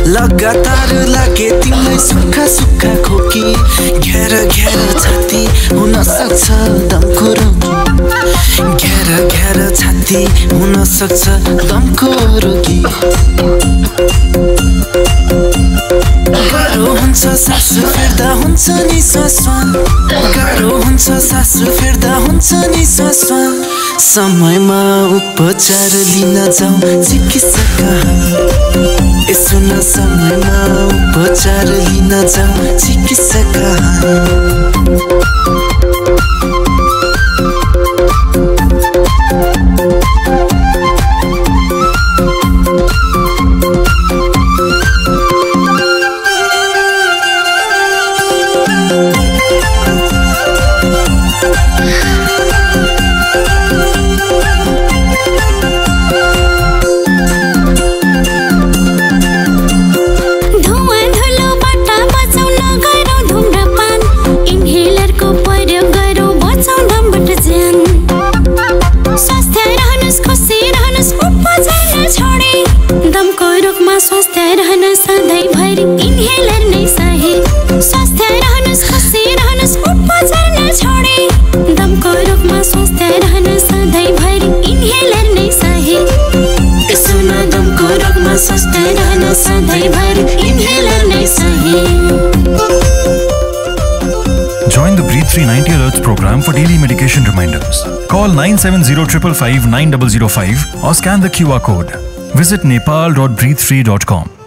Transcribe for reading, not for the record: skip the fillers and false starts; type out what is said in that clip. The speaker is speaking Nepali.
लगातार लागे तिमीलाई सुक्खा सुक्खा खोकी घेर घेर छाती हुन सक्छ दमको रोगी घेर घेर छाती हुन सक्छ दमको रोगी गाह्रो हुन्छ सास फेर्दा हुन्छ नि श्वास गाह्रो हुन्छ सास फेर्दा हुन्छ नि श्वास समयमा उपचार लिन जाऊ चिकित्सक कहाँ यसो न समयमा उपचार लिन जाऊ चिकित्सक कहाँ Join the Breathe 390 Alerts program for daily medication reminders. Call 970 555 9005 or scan the QR code. Visit nepal.breathe3.com.